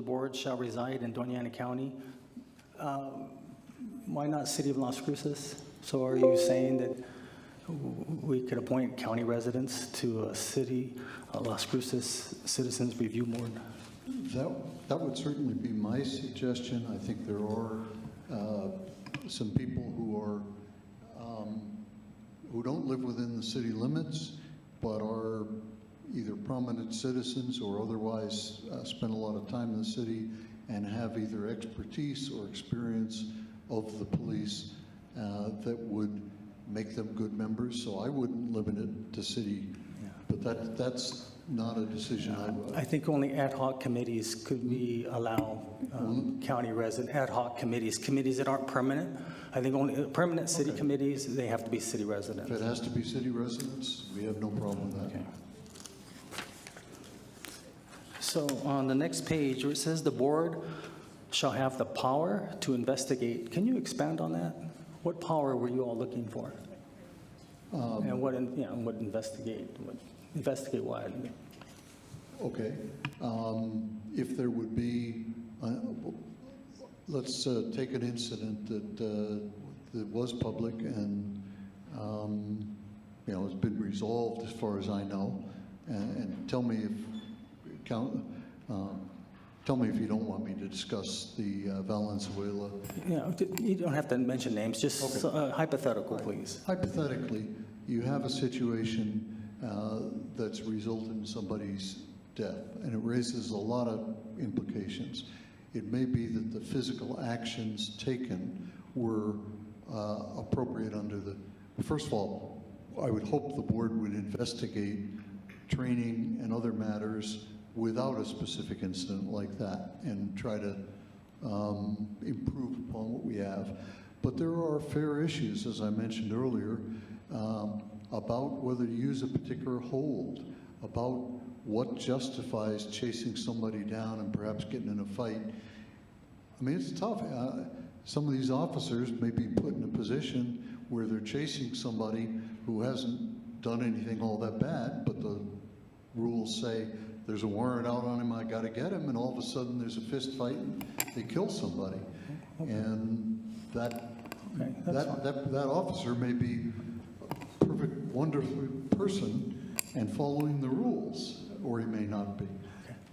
the board shall reside in Doña Ana County. Why not City of Las Cruces? So are you saying that we could appoint county residents to a City Las Cruces Citizens Review Board? That would certainly be my suggestion. I think there are some people who don't live within the city limits, but are either prominent citizens or otherwise spend a lot of time in the city and have either expertise or experience of the police that would make them good members. So I wouldn't limit it to city, but that's not a decision I think only ad hoc committees could be allow county resident ad hoc committees that aren't permanent. I think only permanent city committees, they have to be city residents. If it has to be city residents, we have no problem with that. Okay. So on the next page where it says the board shall have the power to investigate, can you expand on that? What power were you all looking for? And what investigate? Investigate what? Okay. If there would be, let's take an incident that was public and has been resolved as far as I know, and tell me if you don't want me to discuss the Valenzuela. Yeah, you don't have to mention names, just hypothetical, please. Hypothetically, you have a situation that's resulted in somebody's death, and it raises a lot of implications. It may be that the physical actions taken were appropriate under the, first of all, I would hope the board would investigate training and other matters without a specific incident like that and try to improve upon what we have. But there are fair issues, as I mentioned earlier, about whether to use a particular hold, about what justifies chasing somebody down and perhaps getting in a fight. I mean, it's tough. Some of these officers may be put in a position where they're chasing somebody who hasn't done anything all that bad, but the rules say there's a warrant out on him, I got to get him, and all of a sudden there's a fist fight and they kill somebody. And that officer may be a perfect, wonderful person and following the ruls, or he may not be.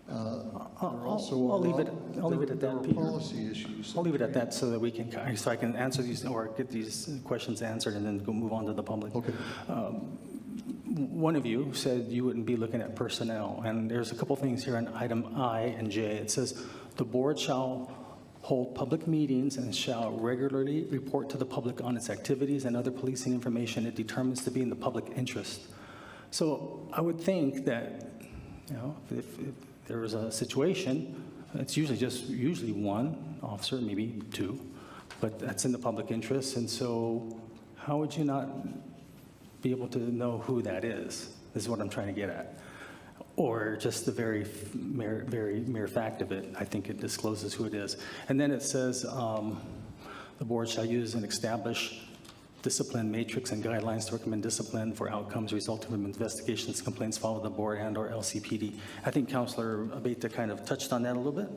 I'll leave it at that, there are Peter. policy issues. I'll leave it at that so that I can answer these or get these questions answered and then go move on to the public. Okay. One of you said you wouldn't be looking at personnel, and there's a couple things here in item I and J. It says the board shall hold public meetings and shall regularly report to the public on its activities and other policing information it determines to be in the public interest. So I would think that, if there was a situation, it's usually one officer, maybe two, but that's in the public interest. And so how would you not be able to know who that is what I'm trying to get at. Or just the very mere fact of it, I think it discloses who it is. And then it says, the board shall use and establish discipline matrix and guidelines to recommend discipline for outcomes resulting from investigations, complaints filed with the board and or LCPD. I think Councilor Abeyta kind of touched on that a little bit.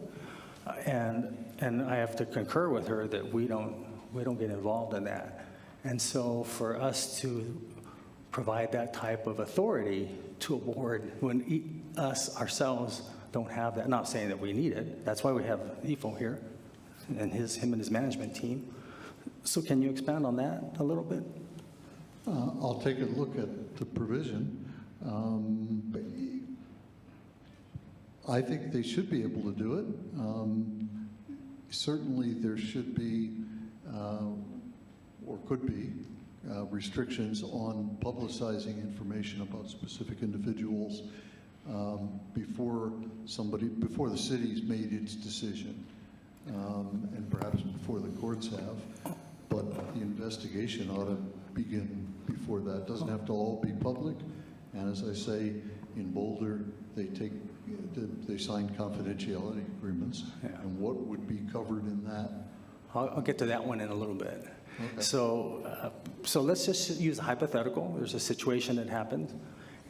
And I have to concur with her that we don't get involved in that. And so for us to provide that type of authority to a board when us ourselves don't have that, not saying that we need it, that's why we have EFO here and him and his management team. So can you expand on that a little bit? I'll take a look at the provision. I think they should be able to do it. Certainly there should be, or could be, restrictions on publicizing information about specific individuals before the city's made its decision, and perhaps before the courts have. But the investigation ought to begin before that. It doesn't have to all be public. And as I say, in Boulder, they sign confidentiality agreements. Yeah. And what would be covered in that? I'll get to that one in a little bit. Okay. So let's just use a hypothetical. There's a situation that happened.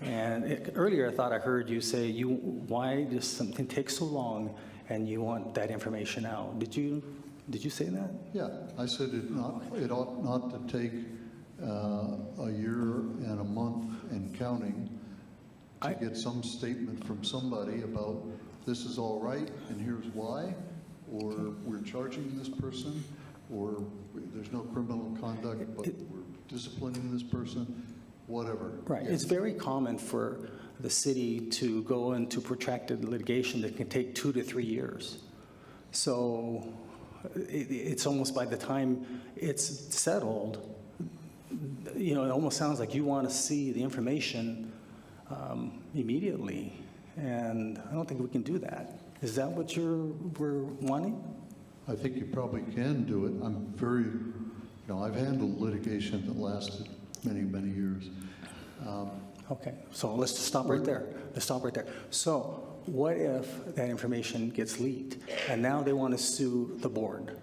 And earlier I thought I heard you say, why does something take so long and you want that information out. Did you say that? Yeah, I said it ought not to take a year and a month and counting to get some statement from somebody about this is all right and here's why, or we're charging this person, or there's no criminal conduct but we're disciplining this person, whatever. Right. Yeah. It's very common for the city to go into protracted litigation that can take 2 to 3 years. So it's almost by the time it's settled, it almost sounds like you want to see the information immediately, and I don't think we can do that. Is that what we're wanting? I think you probably can do it. I'm very, I've handled litigation that lasted many, many years. Okay, so let's just stop right there. Let's stop right there. So what if that information gets leaked, and now they want to sue the board,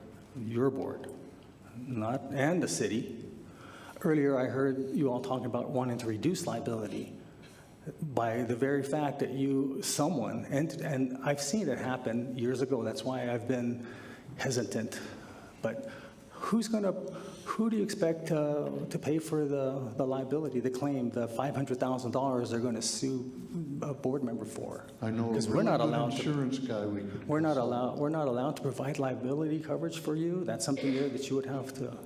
your board, and the city? Earlier, I heard you all talking about wanting to reduce liability by the very fact that someone, and I've seen it happen years ago. That's why I've been hesitant. But who do you expect to pay for the liability, the claim, the $500,000 they're going to sue a board member for? I know a Because really good insurance guy we could. We're not allowed to provide liability coverage for you. That's something there that you would have to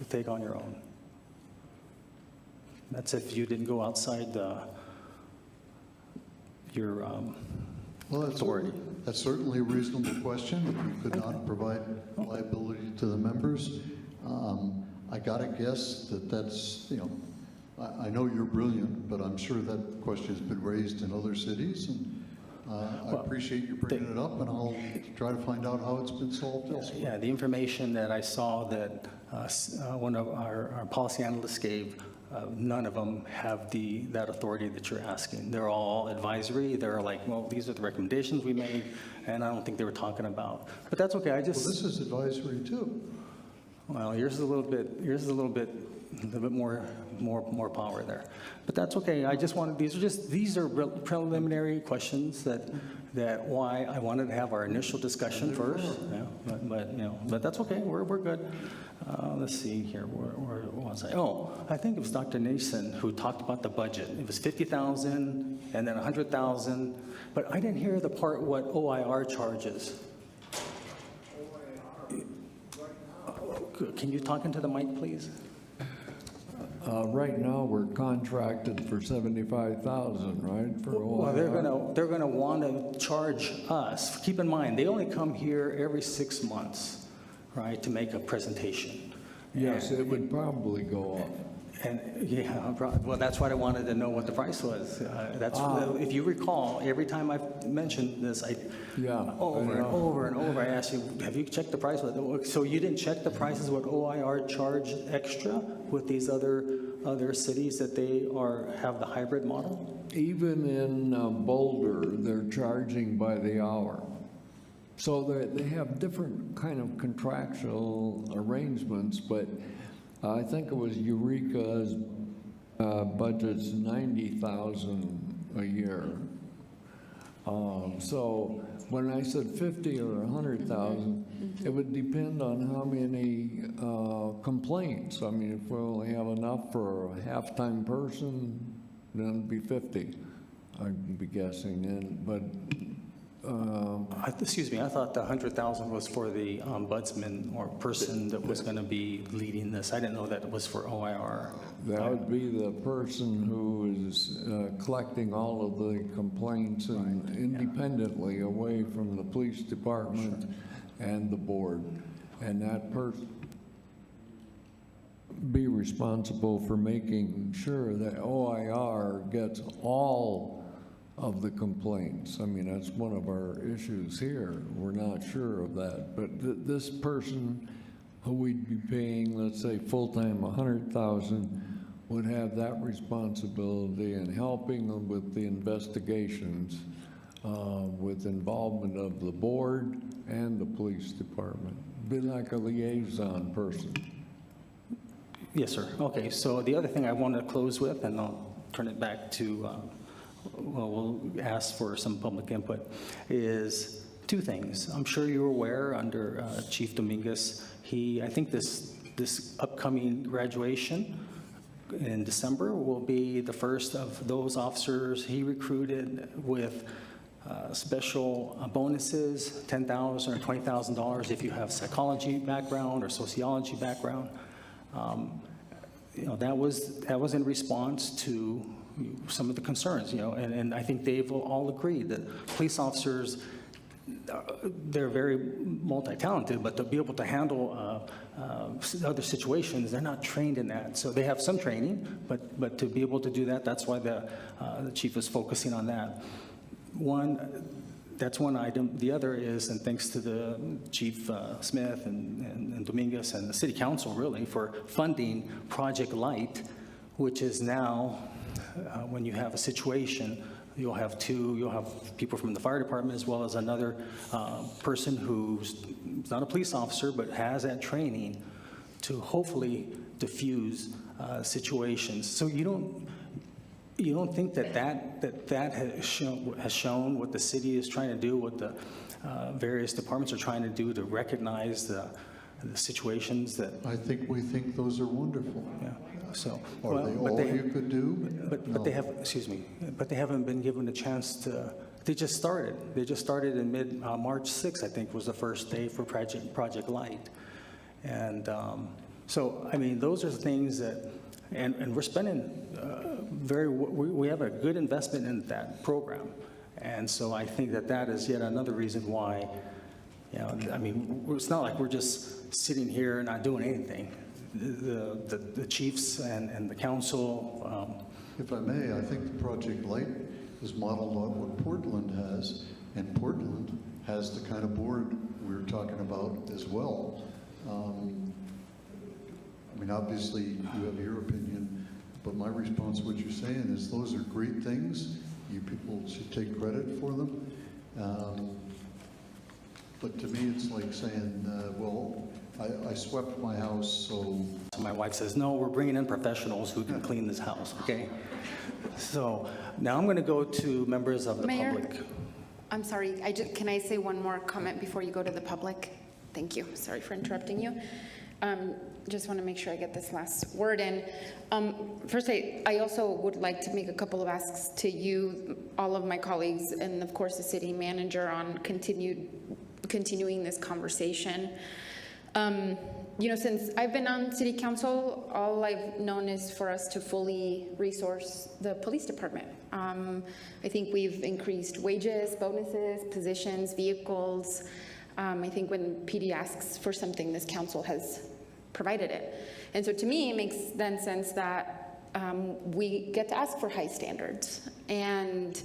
take on your own. That's if you didn't go outside your authority. That's certainly a reasonable question. If you could not provide liability to the members, I gotta guess that's, I know you're brilliant, but I'm sure that question has been raised in other cities, and I appreciate you bringing it up, and I'll try to find out how it's been solved elsewhere. Yeah, the information that I saw that one of our policy analysts gave, none of them have that authority that you're asking. They're all advisory. They're like, well, these are the recommendations we made, and I don't think they were talking about. But that's okay. Well, this is advisory too. Well, yours is a little bit more power there. But that's okay. I just wanted, these are preliminary questions that why I wanted to have our initial discussion first. Yeah, but that's okay. We're good. Let's see here. Where was I? Oh, I think it was Dr. Nason who talked about the budget. It was 50,000 and then 100,000. But I didn't hear the part what OIR charges. Can you talk into the mic, please? Right now, we're contracted for $75,000, right? For Well, they're gonna want to charge us. Keep in mind, they only come here every 6 months, right, to make a presentation. Yes, it would probably go up. And well, that's why I wanted to know what the price was. If you recall, every time I've mentioned this, over and over, I asked you, have you checked the price? So you didn't check the prices what OIR charge extra with these other cities that they have the hybrid model? Even in Boulder, they're charging by the hour. So they have different kind of contractual arrangements, but I think it was Eureka's budget's $90,000 a year. So when I said 50 or 100,000, it would depend on how many complaints. I mean, if we only have enough for a half-time person, then it'd be 50, I'd be guessing. Excuse me, I thought the 100,000 was for the ombudsman or person that was going to be leading this. I didn't know that it was for OIR. That would be the person who is collecting all of the complaints and independently away from the police department and the board. And that person be responsible for making sure that OIR gets all of the complaints. I mean, that's one of our issues here. We're not sure of that. But this person who we'd be paying, let's say full-time $100,000, would have that responsibility in helping them with the investigations with involvement of the board and the police department. Be like a liaison person. Yes, sir. Okay, so the other thing I want to close with, and I'll turn it back to, we'll ask for some public input, is Two things. I'm sure you're aware under Chief Dominguez, I think this upcoming graduation in December will be the first of those officers he recruited with special bonuses, $10,000 or $20,000 if you have psychology background or sociology background. That was in response to some of the concerns, and I think they've all agreed that police officers, they're very multi-talented, but to be able to handle other situations, they're not trained in that. So they have some training, but to be able to do that, that's why the chief is focusing on that. That's one item. The other is, and thanks to the Chief Smith and Dominguez and the City Council, really, for funding Project Light, which is now, when you have a situation, you'll have people from the fire department as well as another person who's not a police officer but has that training to hopefully diffuse situations. So you don't think that has shown what the city is trying to do, what the various departments are trying to do to recognize the situations that. We think those are wonderful. Yeah. So, Are they all you could do? But No. they have, but they haven't been given a chance to. They just started. They just started in March 6th, I think, was the first day for Project Light, and so I mean, those are things that, and we're spending we have a good investment in that program, and so I think that is yet another reason why. I mean, it's not like we're just sitting here and not doing anything. The chiefs and the council. If I may, I think the Project Light is modeled on what Portland has, and Portland has the kind of board we were talking about as well. I mean, obviously, you have your opinion, but my response to what you're saying is those are great things. You people should take credit for them. But to me, it's like saying, well, I swept my house, so. My wife says, no, we're bringing in professionals who can clean this house, okay? So now I'm going to go to members of the Mayor? public. I'm sorry, can I say one more comment before you go to the public? Thank you, sorry for interrupting you. Just want to make sure I get this last word in. First, I also would like to make a couple of asks to you, all of my colleagues, and of course the city manager on continuing this conversation. Since I've been on city council, all I've known is for us to fully resource the police department. I think we've increased wages, bonuses, positions, vehicles. I think when PD asks for something, this council has provided it. And so to me, it makes then sense that we get to ask for high standards. And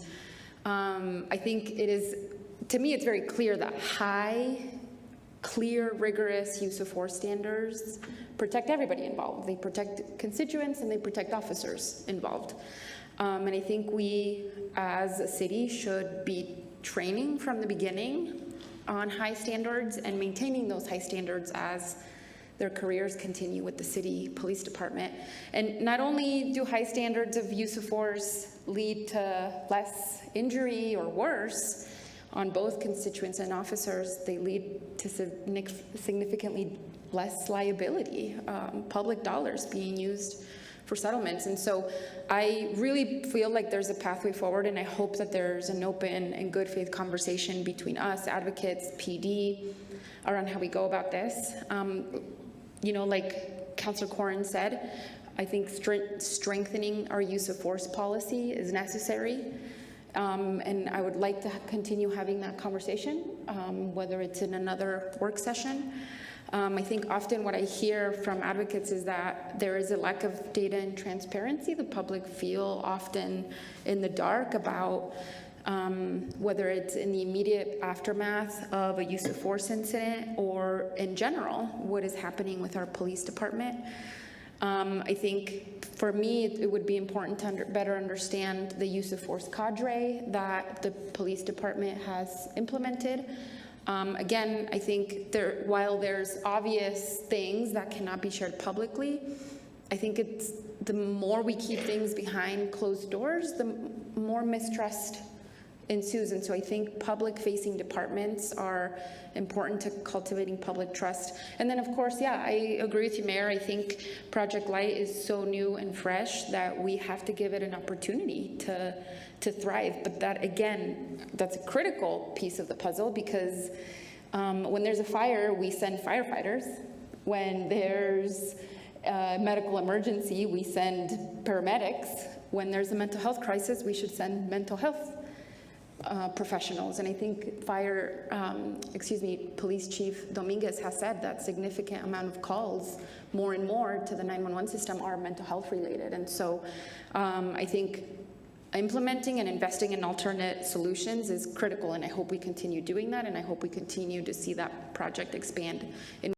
I think to me, it's very clear that clear, rigorous use of force standards protect everybody involved. They protect constituents and they protect officers involved. And I think we, as a city, should be training from the beginning on high standards and maintaining those high standards as their careers continue with the city police department. And not only do high standards of use of force lead to less injury or worse on both constituents and officers, they lead to significantly less liability, public dollars being used for settlements. And so I really feel like there's a pathway forward, and I hope that there's an open and good faith conversation between us, advocates, PD, around how we go about this. Like Councilor Corrin said, I think strengthening our use of force policy is necessary. And I would like to continue having that conversation, whether it's in another work session. I think often what I hear from advocates is that there is a lack of data and transparency. The public feel often in the dark about whether it's in the immediate aftermath of a use of force incident or in general, what is happening with our police department. I think for me, it would be important to better understand the use of force cadre that the police department has implemented. Again, I think while there's obvious things that cannot be shared publicly, I think the more we keep things behind closed doors, the more mistrust ensues. And so I think public-facing departments are important to cultivating public trust. And then, of course, yeah, I agree with you, Mayor. I think Project Light is so new and fresh that we have to give it an opportunity to thrive. But that, again, that's a critical piece of the puzzle, because when there's a fire, we send firefighters. When there's a medical emergency, we send paramedics. When there's a mental health crisis, we should send mental health professionals. And I think Police Chief Dominguez has said that significant amount of calls, more and more, to the 911 system are mental health related. And so I think implementing and investing in alternate solutions is critical, and I hope we continue doing that, and I hope we continue to see that project expand in